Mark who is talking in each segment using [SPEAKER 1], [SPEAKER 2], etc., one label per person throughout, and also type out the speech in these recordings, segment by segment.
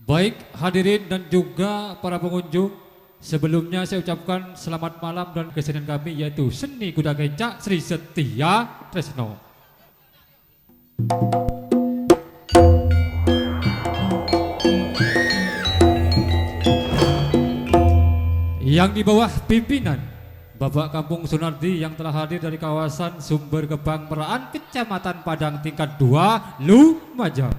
[SPEAKER 1] Baik hadirin dan juga para pengunjung, sebelumnya saya ucapkan selamat malam dan kesenian kami yaitu Seni Kuda Kencak Sri Setia Tresno. Yang di bawah pimpinan Bapak Kampung Sunardi yang telah hadir dari kawasan Sumber Gebang Peraan, Kecamatan Padang tingkat 2, Lumajang.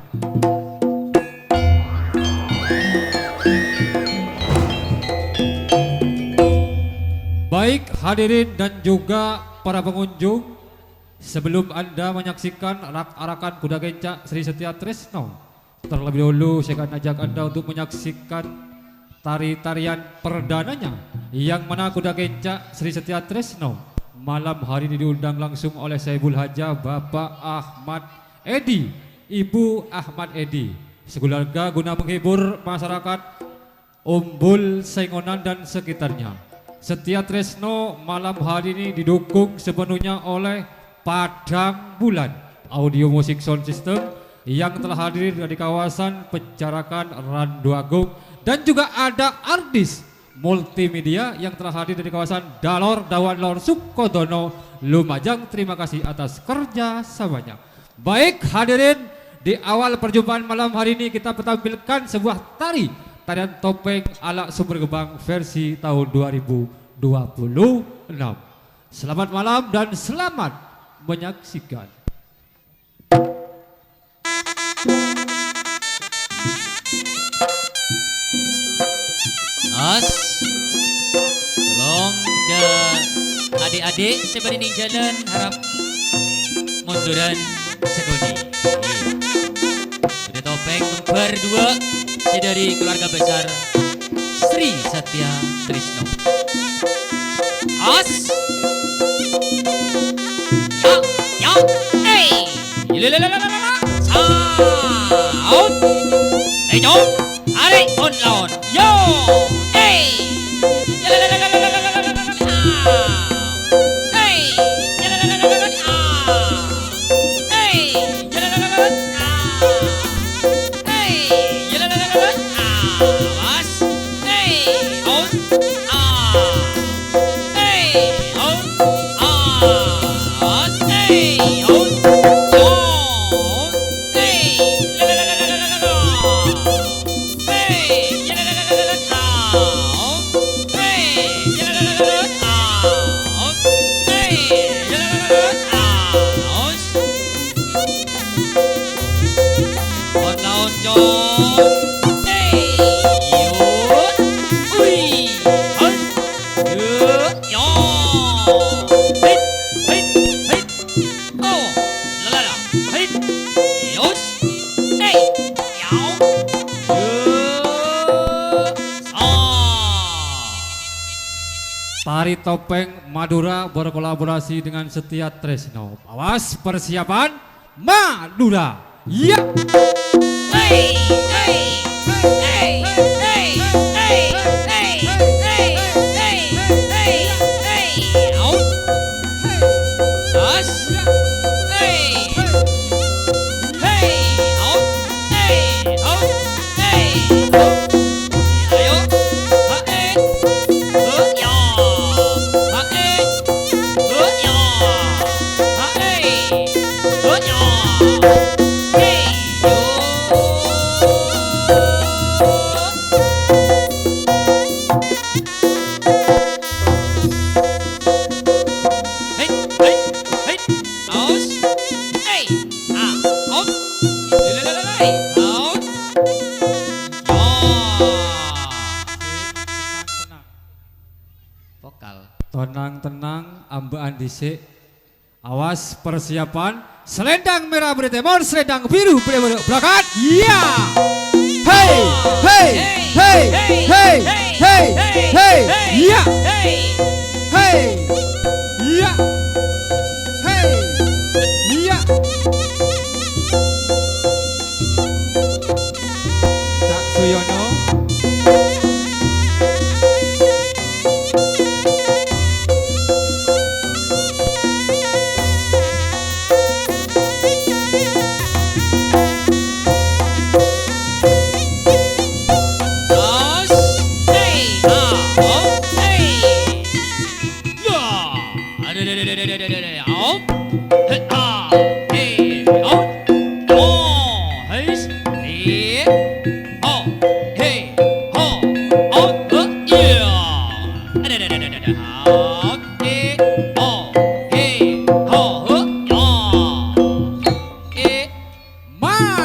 [SPEAKER 1] Baik hadirin dan juga para pengunjung, sebelum Anda menyaksikan arak-arakan kuda kencak Sri Setia Tresno, terlebih dahulu saya akan ajak Anda untuk menyaksikan tari-tarian perdananya, yang mana kuda kencak Sri Setia Tresno malam hari ini diundang langsung oleh Saibul Haja Bapak Ahmad Edi, Ibu Ahmad Edi, sekeluarga guna menghibur masyarakat Umbul, Sengonan dan sekitarnya. Setia Tresno malam hari ini didukung sepenuhnya oleh Padang Bulan Audio Musik Sound System yang telah hadir dari kawasan Penjarakan Randu Agung, dan juga ada artis multimedia yang telah hadir dari kawasan Dalor Dawanlor Sukodono Lumajang. Terima kasih atas kerjasamanya. Baik hadirin, di awal perjumpaan malam hari ini kita tampilkan sebuah tarian topeng ala Sumber Gebang versi tahun 2026. Selamat malam dan selamat menyaksikan.
[SPEAKER 2] Tolong adik-adik sebenarnya jalan harap munduran sekali. Sudah topeng berdua dari keluarga besar Sri Setia Tresno. Ya, out, jom, tarik on lawan, yo,
[SPEAKER 1] Tari topeng Madura berkolaborasi dengan Setia Tresno. Awas persiapan Madura. Ya. Hey, hey, hey, hey, hey, hey, hey, hey, hey, hey, hey, out. Das. Hey. Hey, out. Hey, out. Hey, out. Ayo. Tenang, ambaan dhisik. Awas persiapan. Selendang merah bertemor, selendang biru berangkat. Iya. Hey, hey, hey, hey, hey, hey, iya. Hey, iya. Hey, iya. Cak Suyono.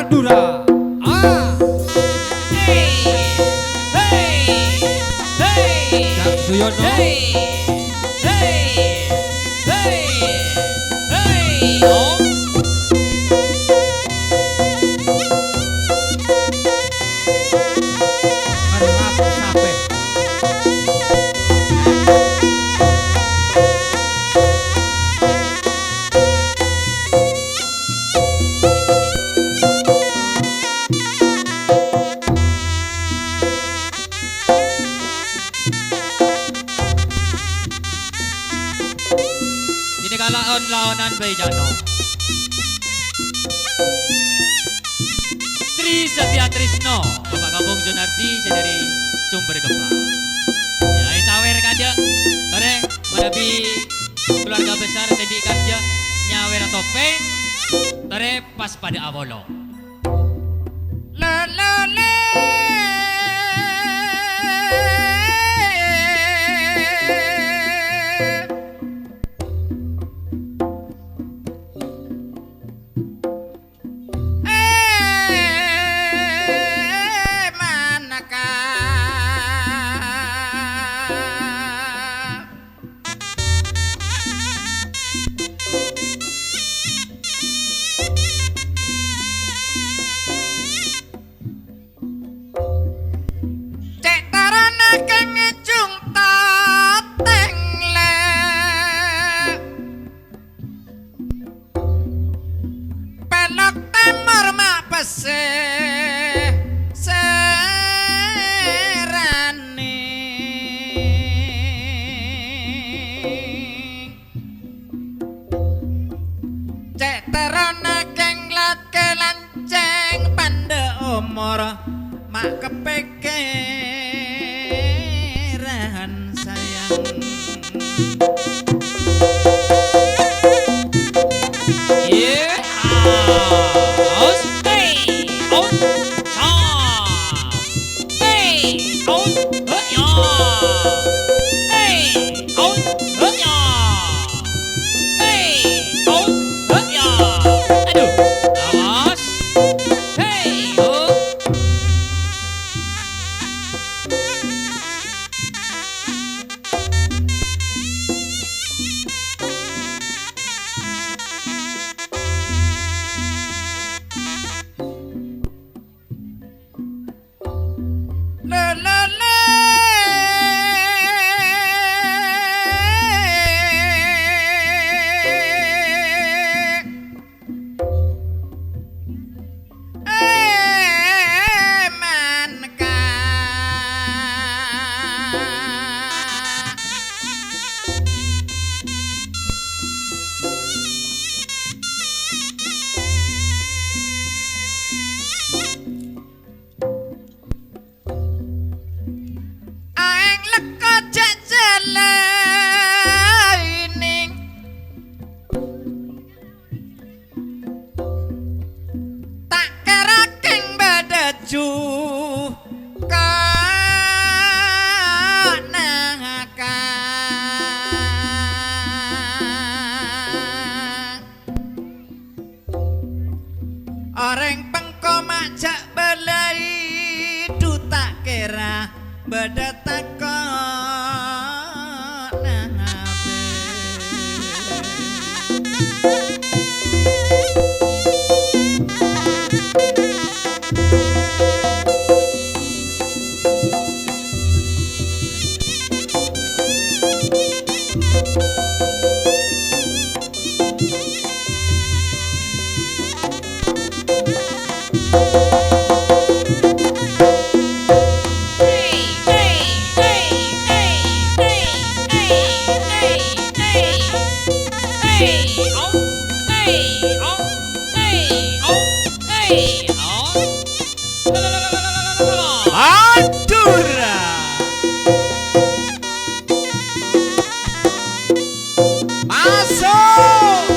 [SPEAKER 1] Madura. Ah,
[SPEAKER 2] Hey, hey, hey,
[SPEAKER 1] Cak Suyono.
[SPEAKER 2] hey, hey, hey, hey, oh.
[SPEAKER 1] Ngerap sape.
[SPEAKER 2] Dini laonan Bayi Jano. Sri Setia Trisno, Bapak Kampung Sunardi, saya dari Sumber Gempa. Ya, sawer kaja, tore, madabi keluarga besar Sendi Karja, nyawer topeng, tore pas pada awolo. La la la.
[SPEAKER 3] Mak kepikiran sayang.
[SPEAKER 2] Yeah, aus, hey, aus, ah, hey, aus, ya, hey, aus, ya, hey, aus, ya, aduh, awas, hey, oh.
[SPEAKER 3] La la la. Manka. Aeng leko jajalaning tak keraking badaju kanaka orang pengko majak balai duta kera badat takon nabe. Madura. Masuk.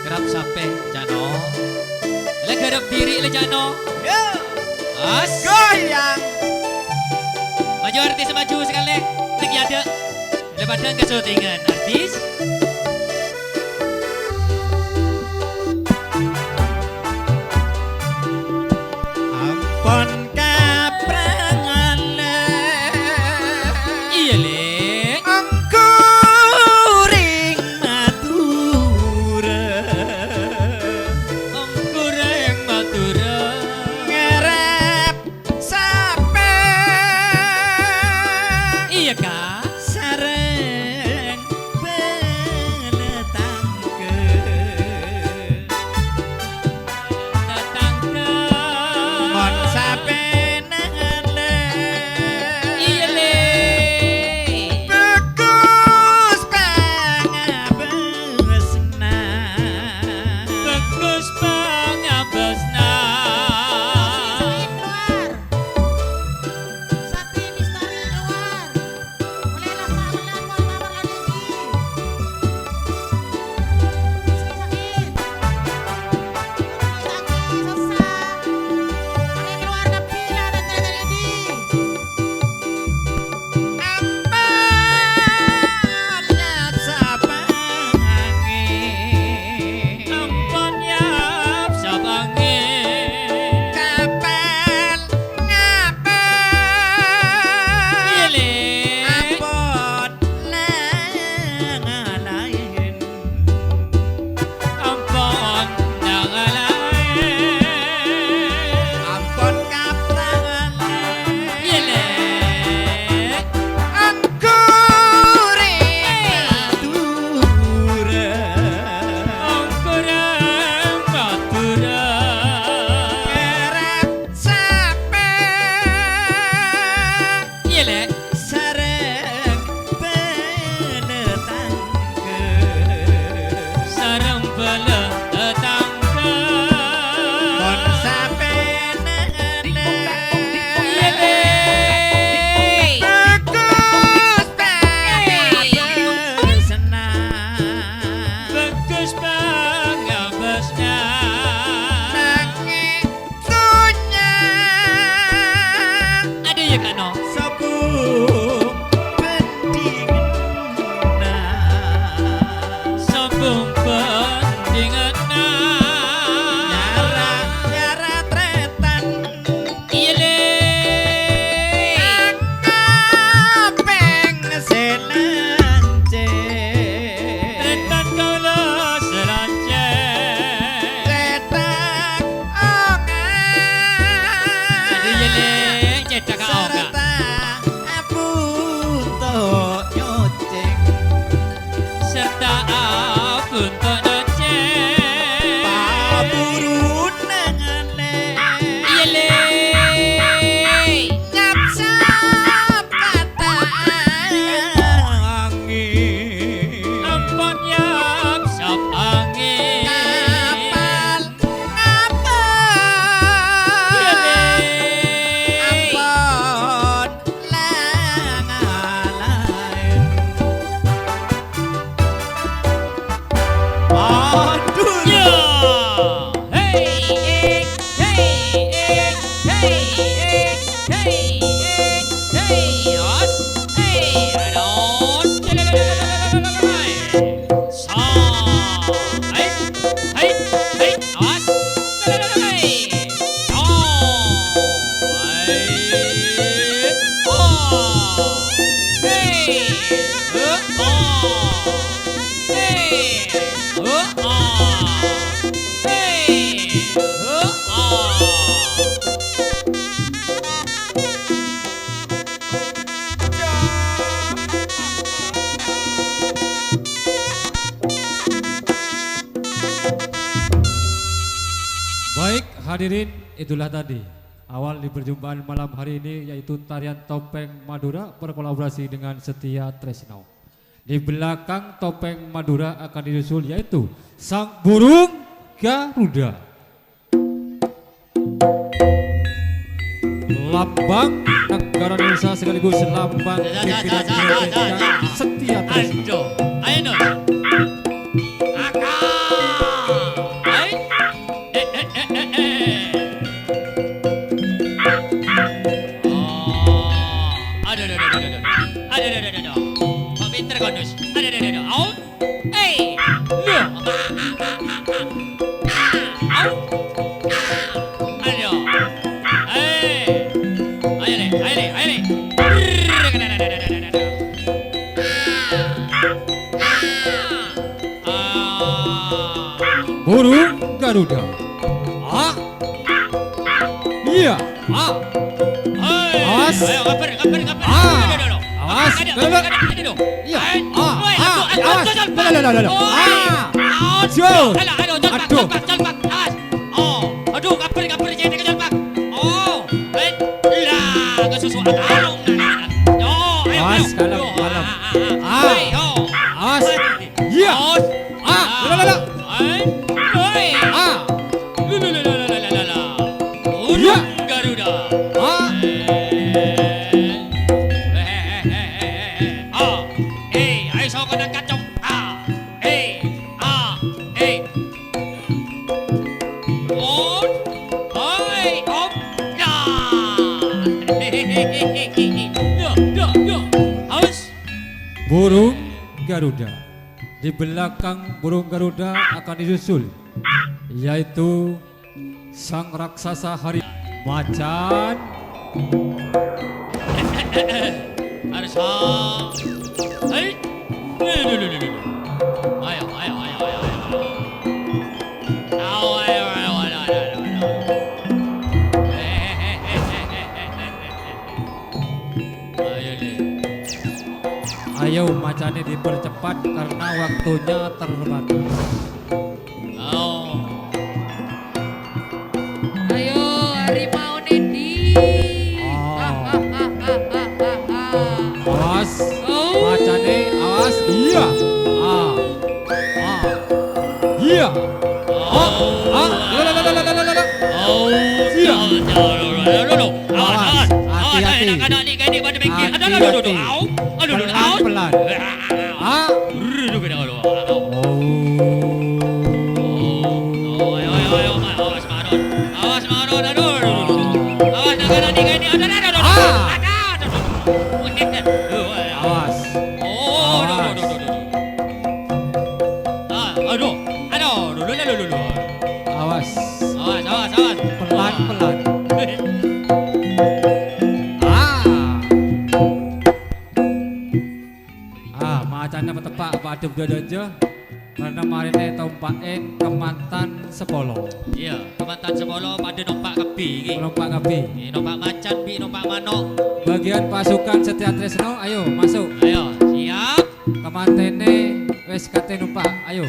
[SPEAKER 2] Kerap sampai Jano, le gerap diri le Jano,
[SPEAKER 3] Yo,
[SPEAKER 2] as,
[SPEAKER 3] goyang.
[SPEAKER 2] maju artis maju sekali. lagi ada lepaskan ke syutingan artis.
[SPEAKER 3] Ampun kaprangan
[SPEAKER 2] Iya le.
[SPEAKER 3] angkuring matura
[SPEAKER 2] Angkureng matura.
[SPEAKER 3] ngarep sape
[SPEAKER 2] Iya kak.
[SPEAKER 3] sareng beletangke
[SPEAKER 2] Datang ke.
[SPEAKER 3] mon sapenangan
[SPEAKER 2] Iya le.
[SPEAKER 3] bagus pangabesna
[SPEAKER 2] Bagus pangabesna.
[SPEAKER 4] Sakti misteri keluar. Mulailah keamanan buat kamar lagi. Sakit. Sakit susah. Ada keluar tapi ada tadi.
[SPEAKER 3] ampanyat sapange
[SPEAKER 2] Ampun yap sabange.
[SPEAKER 3] kapal ngapel
[SPEAKER 2] Iya le.
[SPEAKER 3] ampun langalain
[SPEAKER 2] Ampun nangalae.
[SPEAKER 3] ampun kaprangan
[SPEAKER 2] Iya le.
[SPEAKER 3] angkuring matura
[SPEAKER 2] Angkureng matura.
[SPEAKER 3] ngarep sape
[SPEAKER 2] Iya le.
[SPEAKER 3] sareng beletangke
[SPEAKER 2] Sareng bela tetangga.
[SPEAKER 3] mon sapenangan
[SPEAKER 2] Iya le.
[SPEAKER 3] bagus pangabesna
[SPEAKER 2] Bagus pangabesna.
[SPEAKER 3] nanging dunya
[SPEAKER 2] Ada ya kak no.
[SPEAKER 3] sabung pendingna
[SPEAKER 2] Sambung pendingetna.
[SPEAKER 3] nyara tretan
[SPEAKER 2] Iya le.
[SPEAKER 3] ngapeng selance
[SPEAKER 2] Tretan kaula selanceng.
[SPEAKER 3] cetak ongan
[SPEAKER 2] Ada ya le. Cetak kak oga.
[SPEAKER 3] serta apunto nyoceng
[SPEAKER 2] Serta apun to noceng.
[SPEAKER 3] paburu nangan
[SPEAKER 2] Iya le.
[SPEAKER 3] nyap-sap kata angin
[SPEAKER 2] Ampun yap sap angin.
[SPEAKER 3] kapal
[SPEAKER 2] Iya le.
[SPEAKER 3] ngapel ampun langalain aduh
[SPEAKER 2] Ya. Hey, hey, hey, hey, hey, hey, yos. Hey, aduh. Sa. Hey, hey, hey, yos. Hey. Sa. Hey. Oh. Hey. Oh. Hey. Oh. Hey. Oh.
[SPEAKER 1] Baik hadirin, itulah tadi awal di perjumpaan malam hari ini, yaitu tarian topeng Madura berkolaborasi dengan Setia Tresno. Di belakang topeng Madura akan disusul yaitu Sang Burung Garuda, lambang negara Indonesia sekaligus lambang pimpinan Indonesia, Setia Tresno.
[SPEAKER 2] Anjo, ayo no. Aka. Hai. Oh, ada. Pak pinter kondus. Au. Eh. Loh. Au. Ayo. Ayo le.
[SPEAKER 1] Burung Garuda. Ah. Iya. Ah. Awas.
[SPEAKER 2] Ayo kabar.
[SPEAKER 1] Ah. Awas. Iya. Awas. Aduh. Aduh.
[SPEAKER 2] Aduh, kabar jadi kejolpak. Oh, lah, kesusu akalung. Oh, ayo.
[SPEAKER 1] Awas, kalem.
[SPEAKER 2] Ayo.
[SPEAKER 1] Awas. Iya. Ah. Lala. Ah. Iya.
[SPEAKER 2] Garuda.
[SPEAKER 1] Ah.
[SPEAKER 2] Ayo sok kena kacau.
[SPEAKER 1] Burung Garuda. Di belakang burung Garuda akan disusul, yaitu sang raksasa hari macan.
[SPEAKER 2] Harus Ayo.
[SPEAKER 1] Ayo macannya dipercepat karena waktunya terbatas.
[SPEAKER 4] Ayo harimau Nendi.
[SPEAKER 1] Awas, macannya awas. Iya. Iya. Lalalala. Iya.
[SPEAKER 2] Awas.
[SPEAKER 1] Hati-hati.
[SPEAKER 2] Anak-anak ni kan dia pada pinggir.
[SPEAKER 1] Hati-hati.
[SPEAKER 2] Aduh.
[SPEAKER 1] Pelan-pelan. Ah.
[SPEAKER 2] Awas marun. Awas anak-anak ni kan dia.
[SPEAKER 1] Awas. Awas.
[SPEAKER 2] Awas.
[SPEAKER 1] Pelan-pelan. Macannya petepak pada aja karena marine tompaken kemantan sepolo.
[SPEAKER 2] Iya, kemantan sepolo pada numpak kebi iki.
[SPEAKER 1] Numpak kabi.
[SPEAKER 2] Numpak macan, numpak manuk.
[SPEAKER 1] Bagian pasukan Setia Tresno, ayo masuk.
[SPEAKER 2] Ayo, siap.
[SPEAKER 1] Kemantene wis kate numpak, ayo.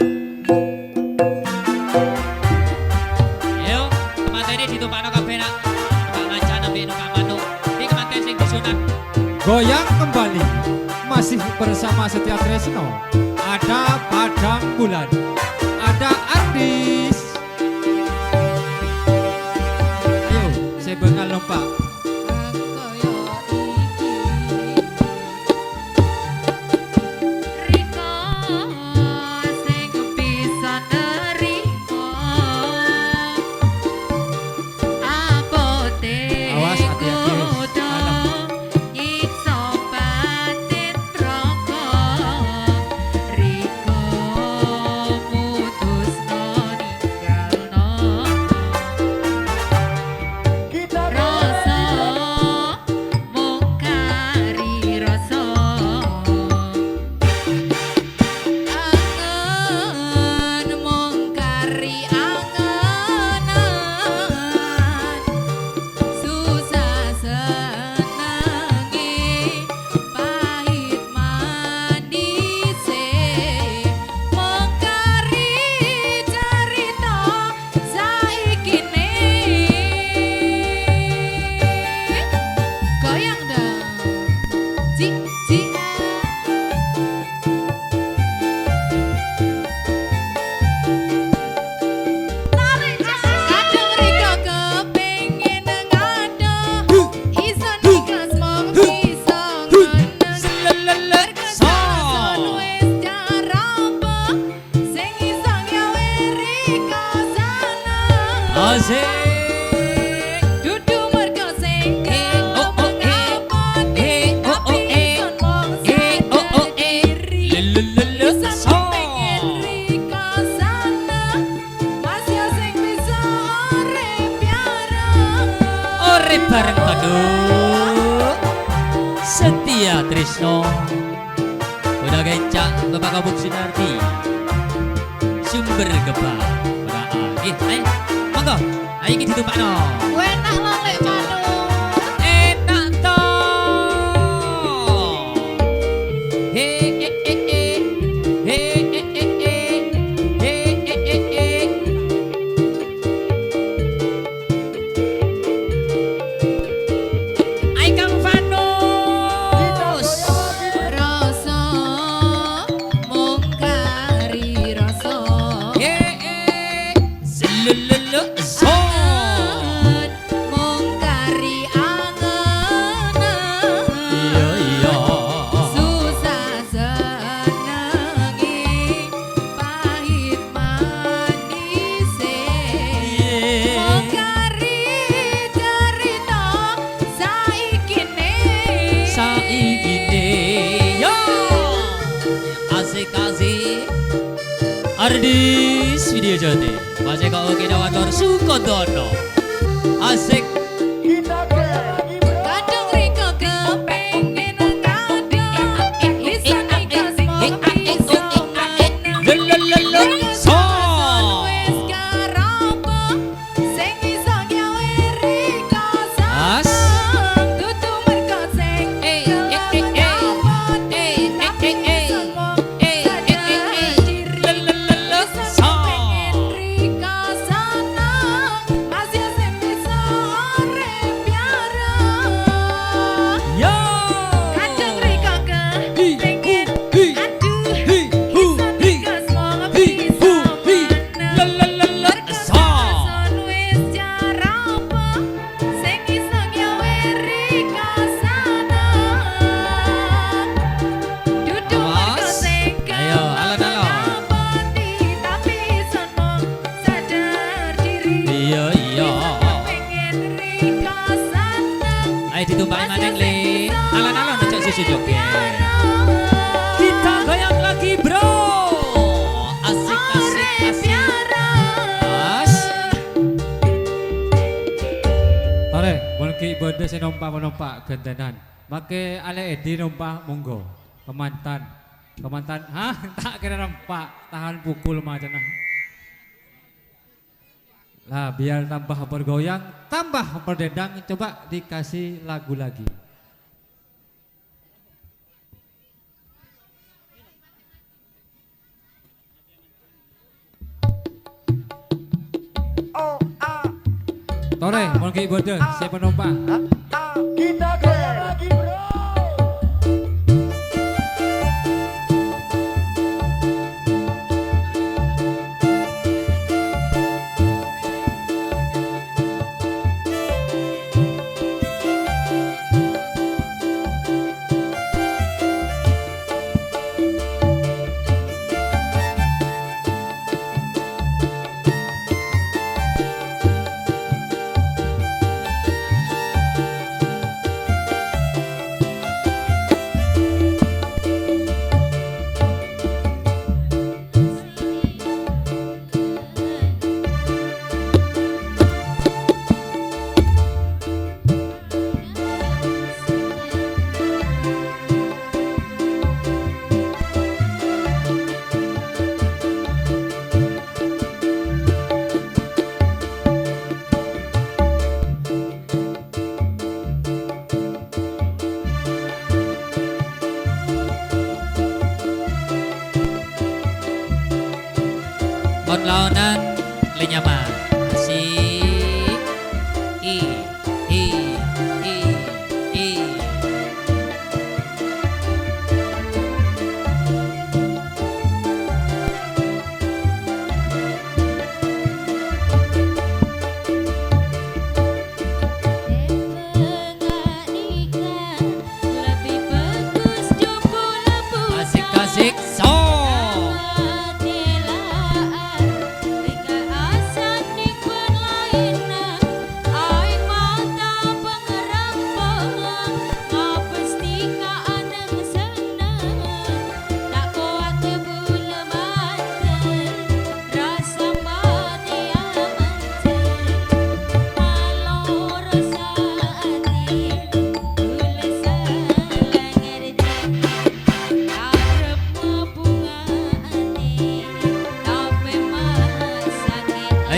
[SPEAKER 2] Ayo, kemantene ditumpakno kabeh nak. Numpak macan numpak manuk. Iki kemanten sing disunat.
[SPEAKER 1] Goyang kembali. Masih bersama Setia Tresno. Ada Padang Bulan, ada Ardis. Ayo, saya bengal lompat. Awas, hati-hati.
[SPEAKER 4] Dudu mergo sing
[SPEAKER 2] Trisno udah gencang Bapak Kabung Sunardi sumber gempa udah ayo monggo ayo kita tumpah no
[SPEAKER 4] Enak lah lek canu.
[SPEAKER 2] enak toh he he he he he he he he he Ai Kang Vanus
[SPEAKER 4] Rasa mungkari rasa.
[SPEAKER 2] Selululu so
[SPEAKER 4] Mungkari angen.
[SPEAKER 2] Iya iya
[SPEAKER 4] Susah senengi pahit manis. Mungkari cerita saikine.
[SPEAKER 2] Saikine yo asik-asik Ardis video jati masih kau Okinawa Tor Sukodono asik
[SPEAKER 4] Kadang riko kepengen kadang bisa nikas mau bisa
[SPEAKER 2] lelelele so
[SPEAKER 4] wis karapo sing iso gawe riko
[SPEAKER 2] as
[SPEAKER 4] dudu mergo sing
[SPEAKER 2] lelelele so
[SPEAKER 4] riko sana masih sing bisa urip piara
[SPEAKER 2] yo
[SPEAKER 4] kadang riko kepengen aduh iso nikas mau bisa
[SPEAKER 2] lelelele so
[SPEAKER 4] wis jarapo sing iso gawe riko sana dudu mergo sing
[SPEAKER 2] Ayo, alon-alon.
[SPEAKER 4] tapi seneng sadar diri
[SPEAKER 2] iya iya
[SPEAKER 4] pengen riko sana
[SPEAKER 2] ayo ditumpahin maneng le alon-alon aja susu joget kita goyang lagi bro asik asik asik as
[SPEAKER 1] Tore, mulki ibadah saya nompak gentenan. Make ale edi nompak monggo. Kemantan, hah? Tak kira nompak, tahan pukul macam nah. Lah biar tambah bergoyang, tambah berdendang, coba dikasih lagu lagi. Tore, mulki ibadah saya penumpang.
[SPEAKER 2] Kon laonan lenyaman asik i i i i
[SPEAKER 4] lebih bagus jumbo lampu
[SPEAKER 2] asik asik so
[SPEAKER 4] telaan tinggal asal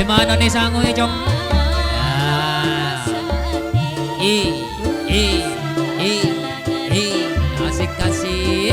[SPEAKER 2] Gimana nih sangunya Cong? Ya. Asik kasih.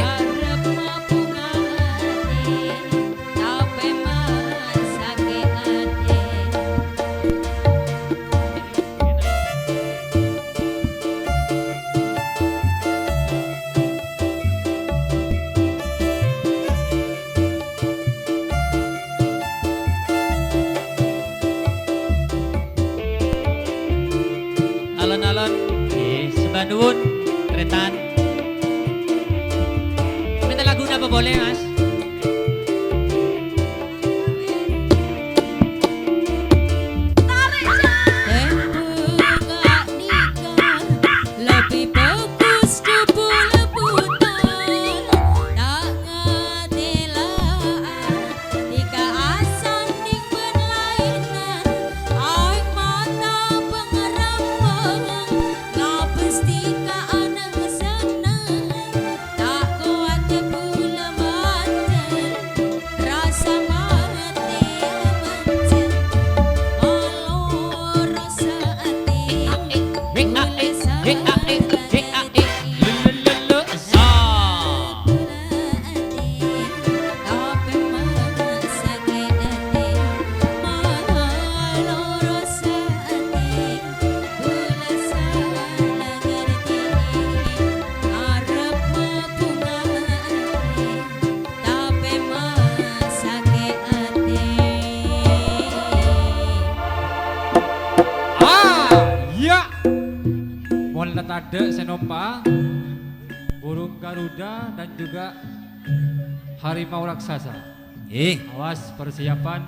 [SPEAKER 2] Alon-alon Sebanduun Tretan. Minta lagu apa boleh Mas?
[SPEAKER 5] Lebih bagus debu lebutan tak ngatilaan jika asam ning benlainan aik mata pengerambang ngapes tika anang seneng tak kuat debu lematan rasa mati amancan alo rasa ati
[SPEAKER 1] Ya. Mulai tade Senopa, burung Garuda dan juga harimau raksasa. Awas persiapan.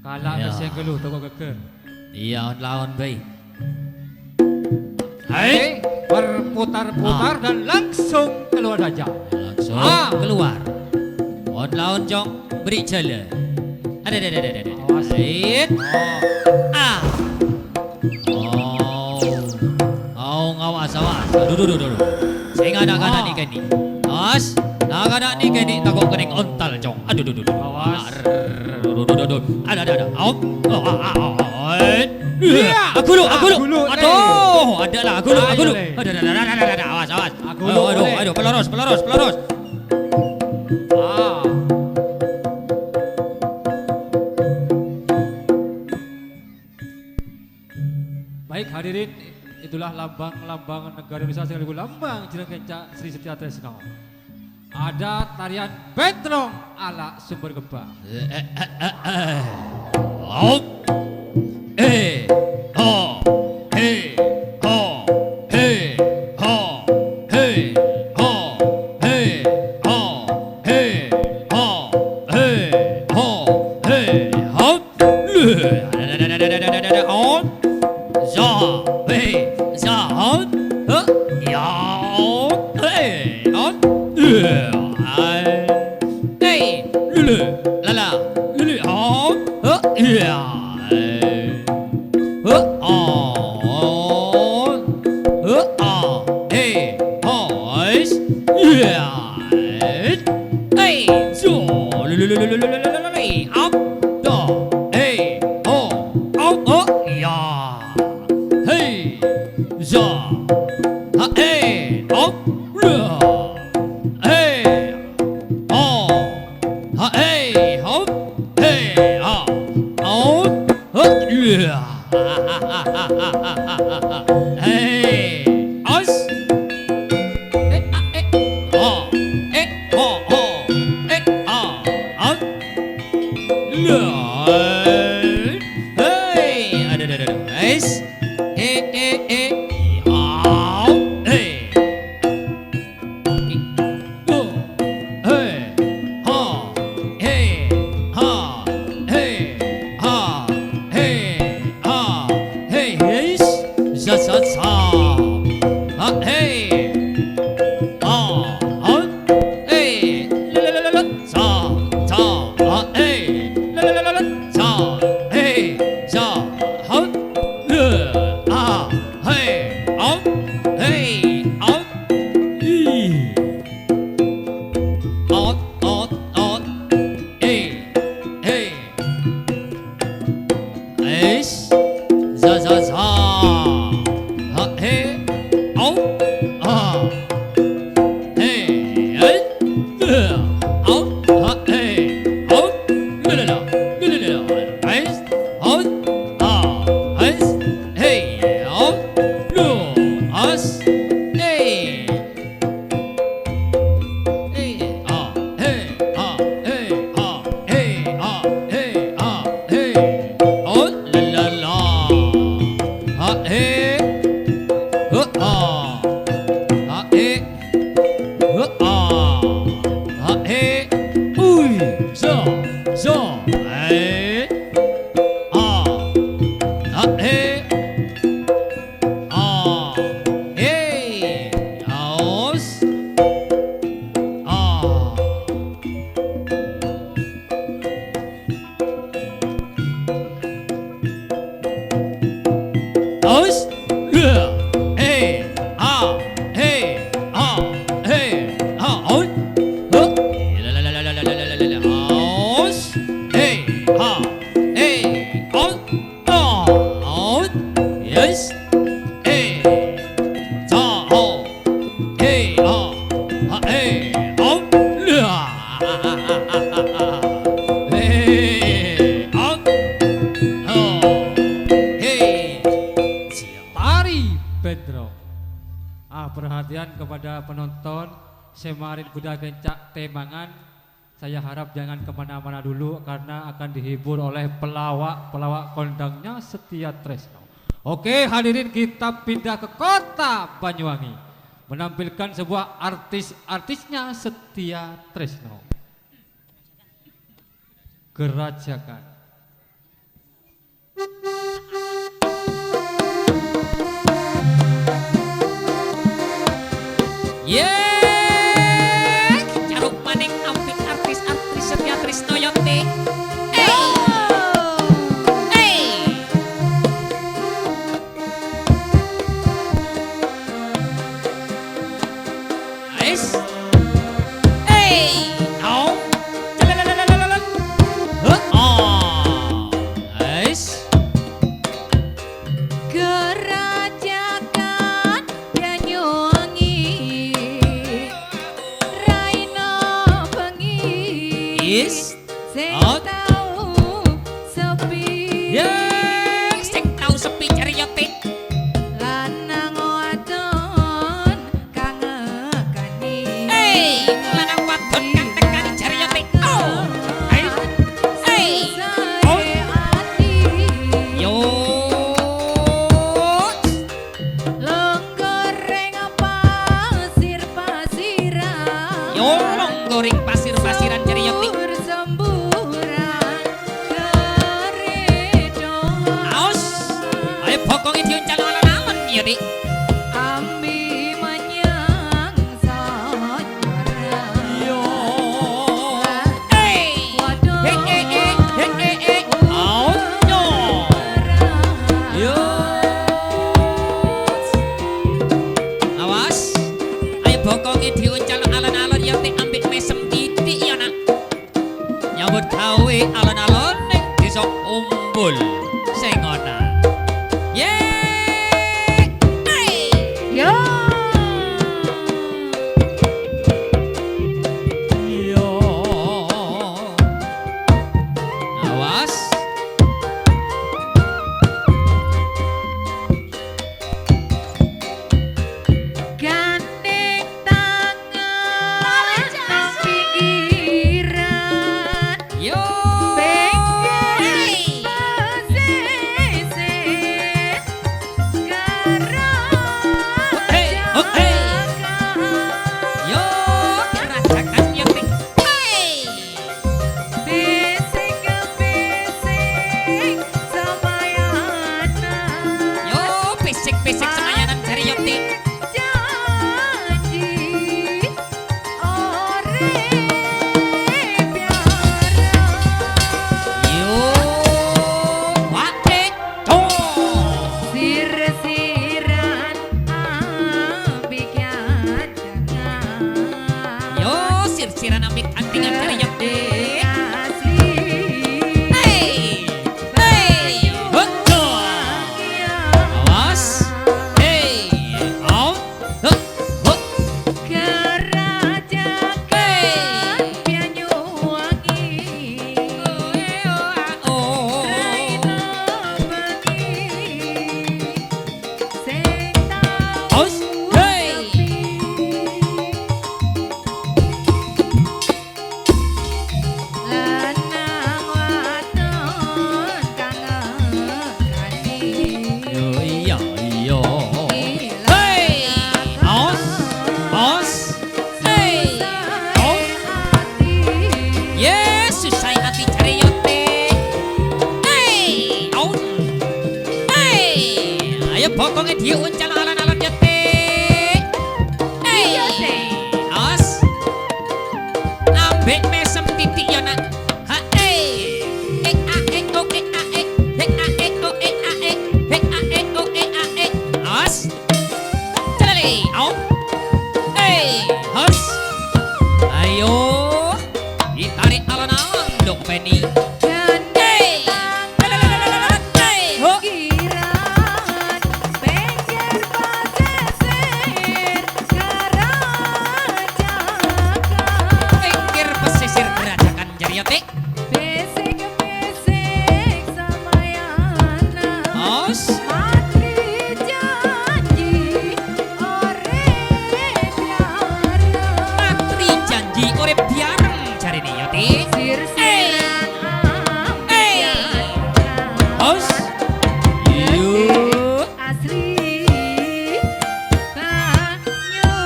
[SPEAKER 1] Kalah
[SPEAKER 2] Ya.
[SPEAKER 1] nasi yang geluh toko keke.
[SPEAKER 2] Iya lawan baik.
[SPEAKER 1] Hai, berputar-putar dan langsung keluar saja.
[SPEAKER 2] Langsung
[SPEAKER 1] Ah.
[SPEAKER 2] keluar. On lawan Cong beri jalan. Ada.
[SPEAKER 1] Awas.
[SPEAKER 2] Ait.
[SPEAKER 1] Oh.
[SPEAKER 2] Ah. Oh, ngawas. Duduk. Saya ngada-ngada nih kini. Awas. Ngada nih kini takut kening ontal Cong. Aduh.
[SPEAKER 1] Awas.
[SPEAKER 2] Duh. Ada. Au.
[SPEAKER 1] Iya.
[SPEAKER 2] Aku lu.
[SPEAKER 1] Aku lu,
[SPEAKER 2] Aduh, ada lah aku lu.
[SPEAKER 1] Ayo, Le.
[SPEAKER 2] Ada. Awas.
[SPEAKER 1] Aku lu, Le.
[SPEAKER 2] Aduh, peloros.
[SPEAKER 1] Ah. Baik hadirin, itulah lambang-lambang negara Indonesia sekaligus lambang Cilengkenca Sri Setia Tresno. Ada tarian Bentrong ala Sumber Gempa.
[SPEAKER 2] Au. Ho.
[SPEAKER 1] perhatian kepada penonton Semarin Kuda Kencak Temangan. Saya harap jangan kemana-mana dulu karena akan dihibur oleh pelawak kondangnya Setia Tresno. Oke hadirin, kita pindah ke kota Banyuwangi menampilkan sebuah artisnya Setia Tresno. Gerajakan.
[SPEAKER 2] Caruk maning ampik artis-artis Setia Tresno yote.
[SPEAKER 5] Gerajakan Banyuwangi Raina bengi sing
[SPEAKER 2] out.
[SPEAKER 5] tau sepi
[SPEAKER 2] Sing tau sepi cariote.
[SPEAKER 5] lanang wadon kang ngekani
[SPEAKER 2] Lanang wadon kang tekani cariote.
[SPEAKER 5] sae ati
[SPEAKER 2] Yo.
[SPEAKER 5] longgoreng pasir-pasiran
[SPEAKER 2] Yo longgoreng pasir-pasiran cariote.
[SPEAKER 5] semburan keredoan
[SPEAKER 2] Aos. Ayo bokonge diuncal alon-alon ya, Dik.
[SPEAKER 5] ambi menyang sanjara waduh
[SPEAKER 2] Aos yo. Yo. Awas. Ayo bokonge diuncal alon-alon ya, Dik, ambek mesem titik ya, Nak. Nyambut gawe alon-alon ning desa Umbul sing ana.
[SPEAKER 5] yo
[SPEAKER 2] Yo. Awas.
[SPEAKER 5] gandeng tangan nang pinggiran
[SPEAKER 2] Yo.
[SPEAKER 5] pengen pesisir gerajakan
[SPEAKER 2] Yo, gerajakan yo, Tik.
[SPEAKER 5] bisik-bisik samayana
[SPEAKER 2] Yo, bisik-bisik semayanan jari yo, Tik.
[SPEAKER 5] janji ore piara
[SPEAKER 2] Yo, wate to.
[SPEAKER 5] sir-siran ambiknya jangan
[SPEAKER 2] Yo, sir-siran ambik antingan jari yo, Tik.
[SPEAKER 5] asli
[SPEAKER 2] Betul. Awas. Out.
[SPEAKER 5] Gerajakan Banyuwangi Raina bengi sing tau
[SPEAKER 2] Aus. Hey.
[SPEAKER 5] lanang wadon kang ngekani
[SPEAKER 2] Yo, iya, iya. Hey. Aus. Aus. Hey. Out. Yesus saya hati cari yote. Out. Ayo pokoknya dia uncal alon-alon yote. Awas. Ambek mesem titik yo, Nak. Ha Awas. Celali. Out. Hus. Ayo. Ditarik alon-alon dong, Penny.
[SPEAKER 5] Kiran pinggir pesisir gerajakan
[SPEAKER 2] Pinggir pesisir gerajakan jari yote.
[SPEAKER 5] bisik-bisik samayana
[SPEAKER 2] Aus.
[SPEAKER 5] mati janji ore
[SPEAKER 2] lagi urip biareng jarine ya Ti.
[SPEAKER 5] Sir-siran
[SPEAKER 2] Os. Yuk.
[SPEAKER 5] asli kanyuanya.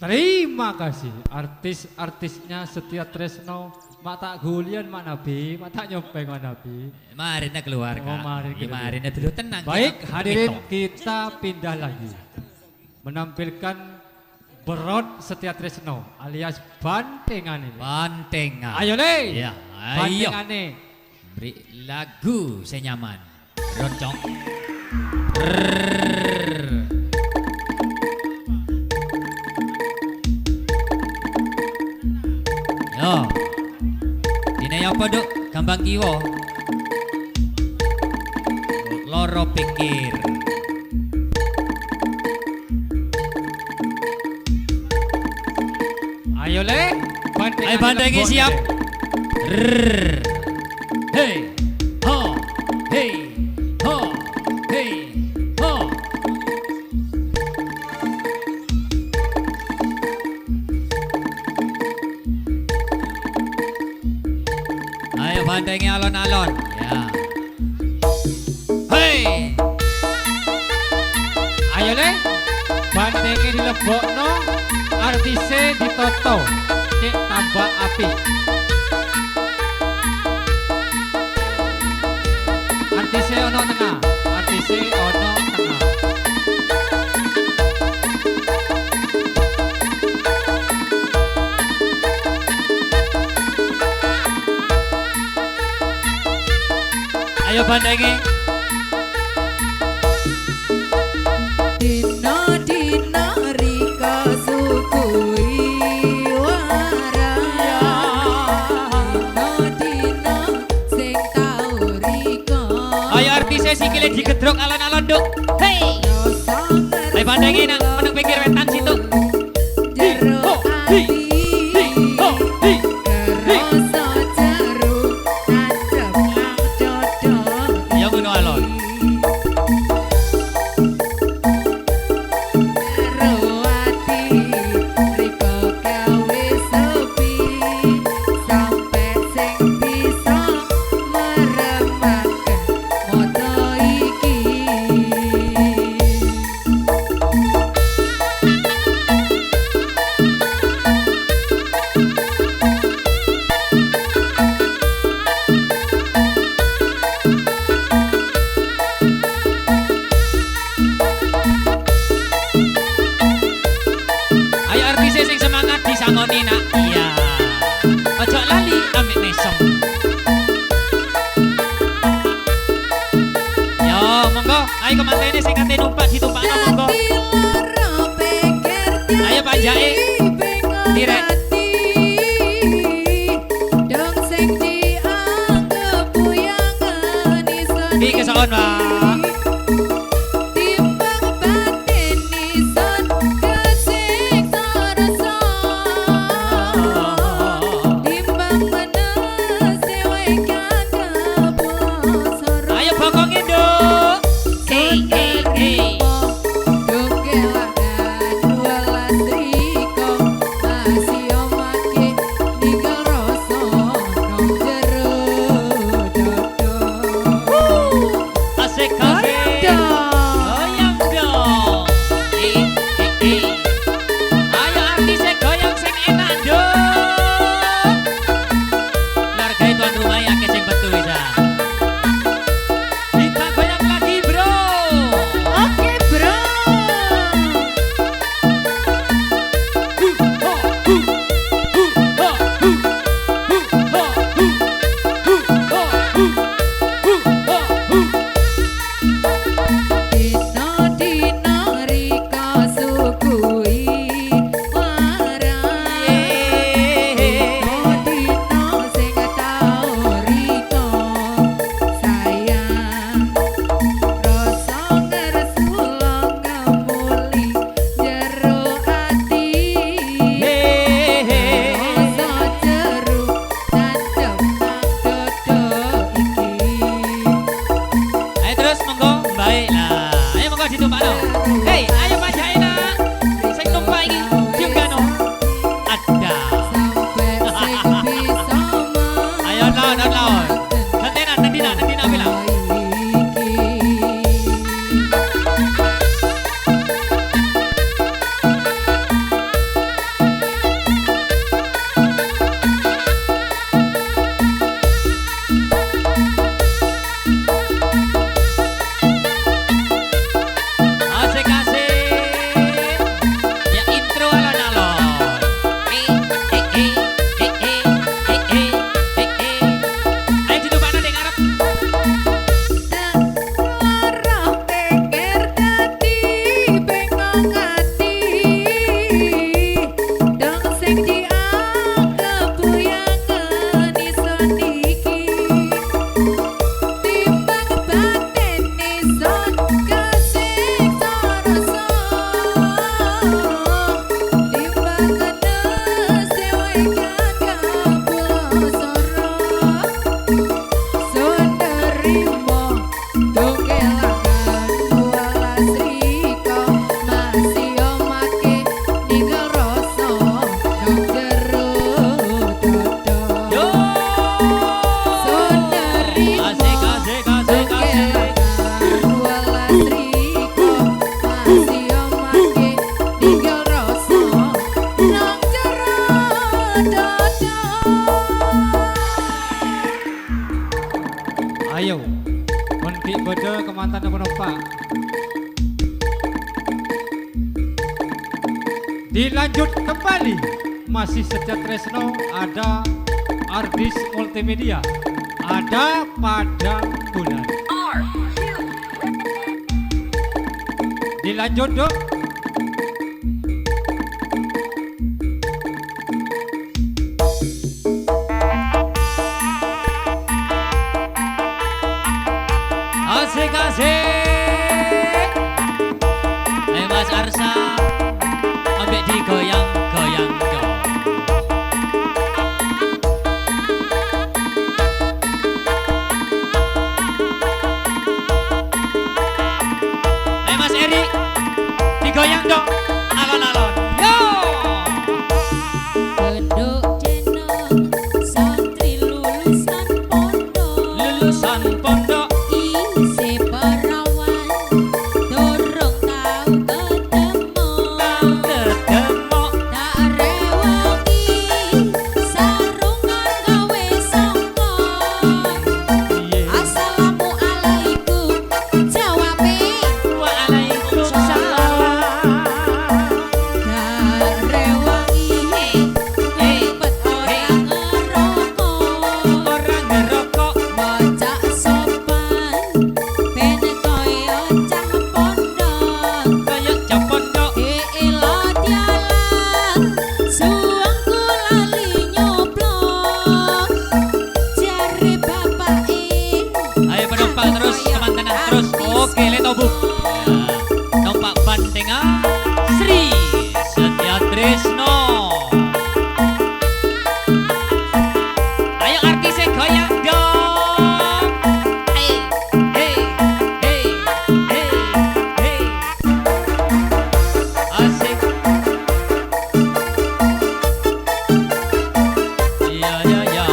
[SPEAKER 1] Terima kasih artis-artisnya Setia Tresno. Mak tak gulian mak Nabi, mak tak nyopeng mak Nabi.
[SPEAKER 2] Marina keluar
[SPEAKER 1] Oh,
[SPEAKER 2] Kak.
[SPEAKER 1] mari
[SPEAKER 2] Ya,
[SPEAKER 1] keluar.
[SPEAKER 2] Marina dulu tenang.
[SPEAKER 1] Baik
[SPEAKER 2] ya.
[SPEAKER 1] hadirin
[SPEAKER 2] Itu.
[SPEAKER 1] kita pindah lagi. Menampilkan Berot Setia Tresno alias Bantengan ini.
[SPEAKER 2] Bantengan.
[SPEAKER 1] Ayo le.
[SPEAKER 2] Ya, ayo.
[SPEAKER 1] Bantengane.
[SPEAKER 2] Beri lagu senyaman. Roncong. Yo. Ini apa duk? Gambang kiwo. Loro pikir.
[SPEAKER 1] Ayo le. Bantengan
[SPEAKER 2] Ayo Bantengan
[SPEAKER 1] lembut,
[SPEAKER 2] siap.
[SPEAKER 1] Le.
[SPEAKER 2] Hey, ho, hey, ho, hey, ho. Ayo Bantengan alon-alon. Ya. Hey.
[SPEAKER 1] Ayo le. Bantengan dilebokno, artise ditoto. Cek tambah api. Artise ono tengah, artise ono tengah.
[SPEAKER 2] Ayo Bantengan.
[SPEAKER 5] Dina-dina rika sukui waraya. Dina-dina sing tau rika.
[SPEAKER 2] Ayo artisnya sikile digedrok alon-alon duk. Hey.
[SPEAKER 5] Rasa
[SPEAKER 2] Ayo Bantengan nang meneng pinggir wetan situ.
[SPEAKER 5] jero ati. Kerasa jero adem nang dodo.
[SPEAKER 2] Ayo ngono alon.
[SPEAKER 5] Jero ati rika gawe sepi. Sampai sing bisa meremakan moto iki.
[SPEAKER 2] Ayo artisnya sing semangat disangoni nak. Iya. Ojo lali amit mesem. Yo monggo, ayo kemantene sing kate numpak ditumpakno monggo. Ayo Pak Jae. Direk. Di kesoon, Pak. Ayo bokongin duk. Hey hey hey. Asik kan? ditumpakno. Hei, ayo panjaina. Sing numpak iki diunggahno. Ada.
[SPEAKER 5] sampai sing bisa
[SPEAKER 2] Ayo lawan. Nanti bilang. Ya intro alon-alon. Ayo ditumpakno ning ngarep.
[SPEAKER 5] Lara pikir dadi bengong ati dong sing dianggep buyangan iso niki timbang batin iso kesiksa rasa timbang nasi kagak pulasara Sunderimo tunggelangan walas riko masih omake ninggal rasa nang jero dodo
[SPEAKER 2] Yo.
[SPEAKER 5] Sunderimo
[SPEAKER 2] Asik.
[SPEAKER 5] tunggelangan walas riko masih omake ninggal rasa nang jero dodo
[SPEAKER 1] Ayo, mendi bodo kemantan penumpang. Dilanjut kembali, masih Setia Tresno, ada Ardis Multimedia, ada Padang Bulan. Dilanjut dong.
[SPEAKER 2] Asik. Mas Arsa ambek digoyang-goyang go. Mas Eri digoyang dong. Alon-alon. Yo.
[SPEAKER 5] Penduk jeneng santri lulusan pondok isi perawan dorong tau ketemu
[SPEAKER 2] Ketemu.
[SPEAKER 5] tak rewangi sarungan gawe songkok Assalamualaikum jawabe
[SPEAKER 2] Waalaikumsalam.
[SPEAKER 5] tak rewangi ngempet orang ngerokok
[SPEAKER 2] Orang ngerokok.
[SPEAKER 5] bocah sopan ben koyo cah pondok
[SPEAKER 2] Kayak jam pondok.
[SPEAKER 5] ilo dialang suangku lali nyoblok jare bapake
[SPEAKER 2] Ayo penumpang terus, teman-teman terus. Oke, leto bu. Ya, numpak bandengan Sri Setia Tresno. Ayo artisnya goyang dong. Hey. Asik. Ya.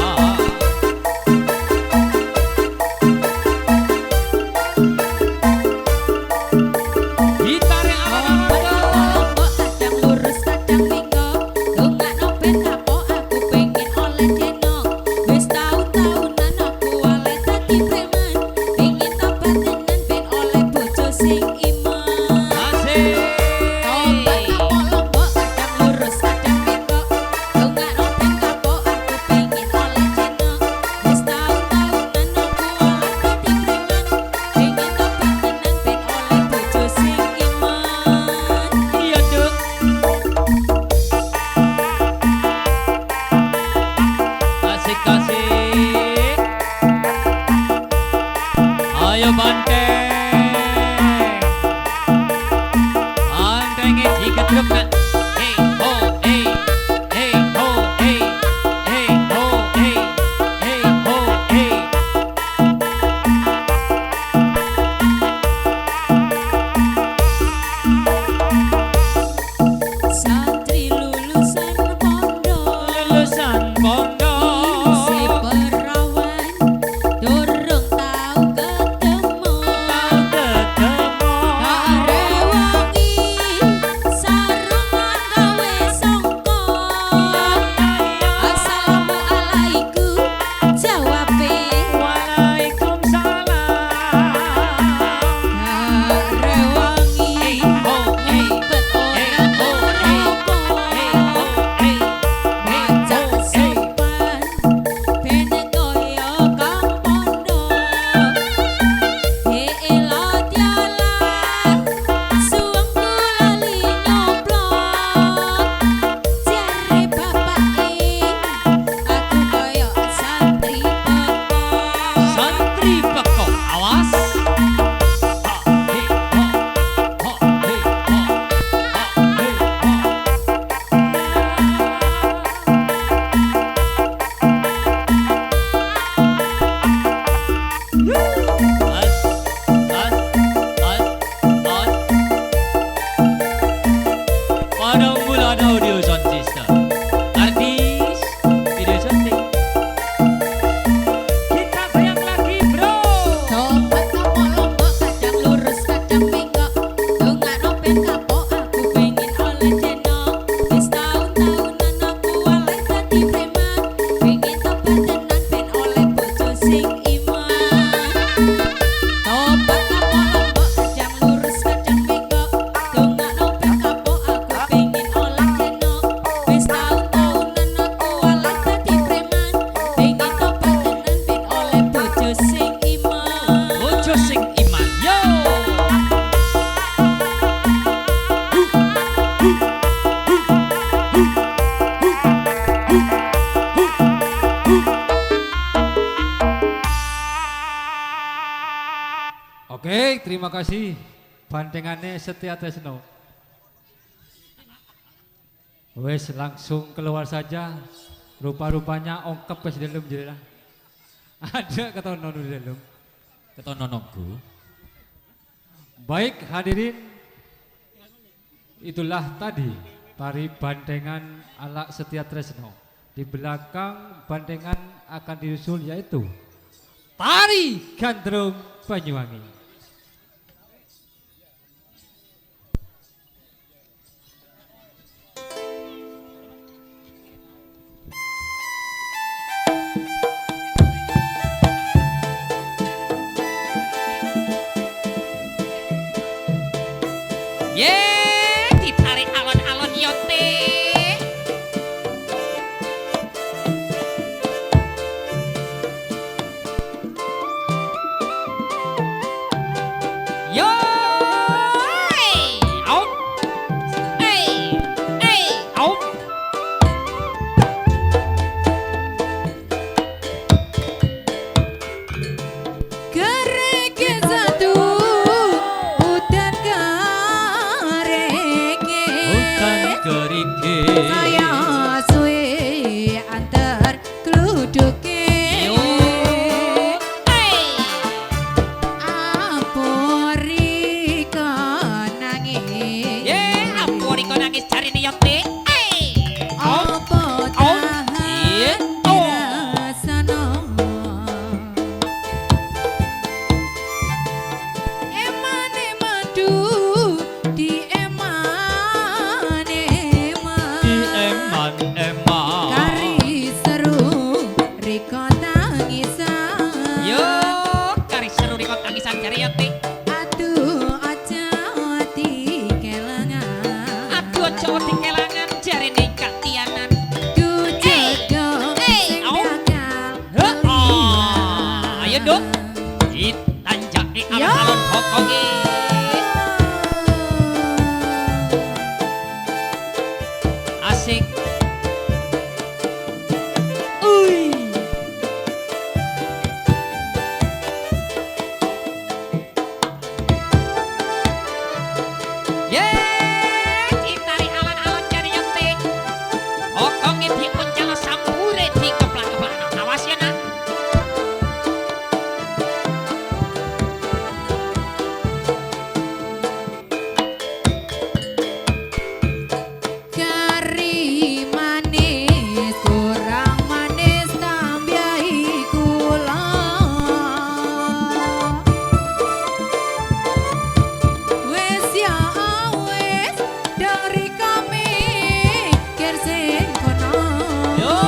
[SPEAKER 2] Gitar yang alon-alon.
[SPEAKER 5] Lombok kadang lurus kadang minggo dongakno ben kapok aku pengen oleh deno wis taun-taunan aku oleh dadi preman pengen tobat tenan ben oleh bojo sing iman
[SPEAKER 2] Asik.
[SPEAKER 5] tobat kapok lombok kadang lurus kadang minggo dongakno ben kapok aku pengen oleh deno wis taun-taunan aku oleh dadi preman pengen tobat tenan ben oleh bojo sing iman
[SPEAKER 2] Iya duk. Asik. Ayo banteng. Bantengnya digedruk nak. Hey ho hey. Hey ho hey. Hey ho hey. Hey ho hey. sing iman yo.
[SPEAKER 1] Oke, terima kasih bandengannya Setia Tresno. Wes langsung keluar saja. Rupa-rupanya ongkep ke dalam jera. Ada kata nono di dalam.
[SPEAKER 2] Ketono nonggu.
[SPEAKER 1] Baik hadirin, itulah tadi tari bandengan ala Setia Tresno. Di belakang bandengan akan disusul yaitu tari gandrung Banyuwangi.
[SPEAKER 2] Ye, ditarik alon-alon yote. Yo, hey, out, hey, out.
[SPEAKER 5] Kereke satu hutan kereke
[SPEAKER 2] Hutan kerike.
[SPEAKER 5] saya suwe antar keluduke
[SPEAKER 2] Yo, hey.
[SPEAKER 5] apori konangi
[SPEAKER 2] Ye, ampun iko nangis cari nih yote. Hey, out.
[SPEAKER 5] apa
[SPEAKER 2] Iya.
[SPEAKER 5] tahan dirasano emane madu di emane
[SPEAKER 2] Eman, eman.
[SPEAKER 5] kari seru riko tangisan
[SPEAKER 2] Yo, kari seru di kota tangisan cari yote.
[SPEAKER 5] aduh aja di kelangan
[SPEAKER 2] Aduh, cowok di kelangan cari nih katianan.
[SPEAKER 5] ku jaga
[SPEAKER 2] Hey,
[SPEAKER 5] sing
[SPEAKER 2] au.
[SPEAKER 5] bakal
[SPEAKER 2] Ah, ayo dok, ditanjaki alon-alon hokoge. Asik. Uy. Yeay, ditari alon-alon cari nyetik. Hokoge diuncalo sambure di keplak-keplak. Awas ya nak.
[SPEAKER 5] kari manis kurang manis tambahi gula wes ya wes dari kami kersing kono
[SPEAKER 2] Yo,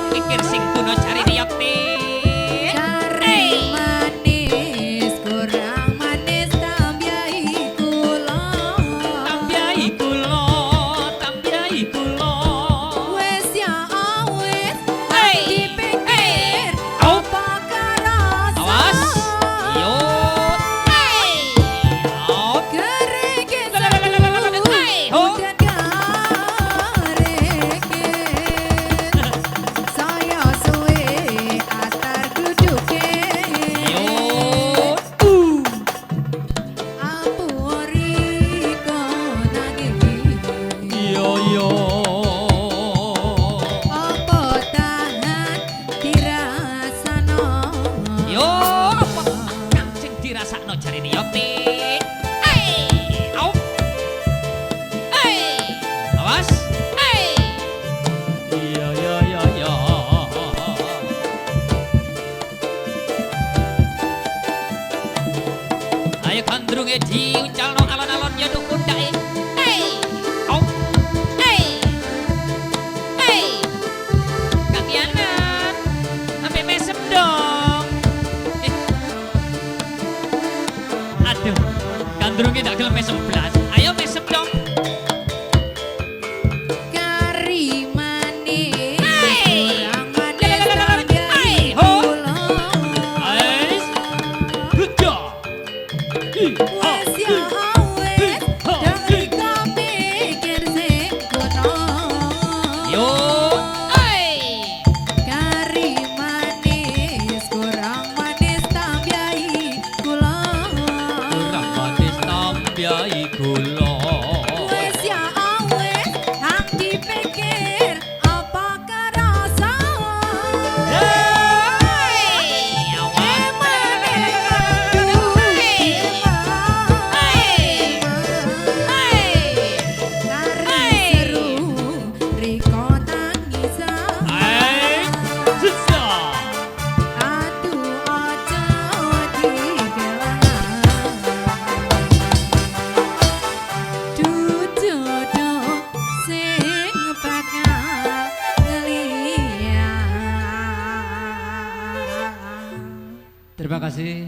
[SPEAKER 2] pikir sing tuno cari nyetik.
[SPEAKER 5] kari manis kurang manis tambahi gula
[SPEAKER 2] Tambiai kulo, tambiai kulo.
[SPEAKER 5] wes ya wes
[SPEAKER 2] Hey,
[SPEAKER 5] dipikir
[SPEAKER 2] au.
[SPEAKER 5] apa karasa
[SPEAKER 2] Awas. Yo, hey, out.
[SPEAKER 5] kereke
[SPEAKER 2] Lalalalalalala. Hey, ho.
[SPEAKER 5] hujan kereke saya suwe atar duduke
[SPEAKER 2] Yo,
[SPEAKER 5] apuri konangi
[SPEAKER 2] yo.
[SPEAKER 5] apa tahan dirasano
[SPEAKER 2] Yo, apa kang sing dirasakno jarine yo tik. Hey, au. Hey, awas. Hey. Iya. Ayo kandrunge diuncalno alon-alon ya duk undake. Hey, au. Hey. Hey. Kakianan. Sampai mesem dong. Aduh, kandrungnya gak gelem mesem belas. Ayo mesem dong.
[SPEAKER 5] kari manis
[SPEAKER 2] Hey.
[SPEAKER 5] kurang manis
[SPEAKER 2] Lalalala.
[SPEAKER 5] tambahi
[SPEAKER 2] Hey, ho.
[SPEAKER 5] gula
[SPEAKER 2] Ais. Good job.
[SPEAKER 5] Wes ya wes, dari mikir sing kono.
[SPEAKER 2] Yo,
[SPEAKER 5] Kari manis kurang manis tambahi gula.
[SPEAKER 2] kurang manis tambahi gula.
[SPEAKER 5] Wes ya wes, hang dipikir apa kerasa.
[SPEAKER 1] Terima kasih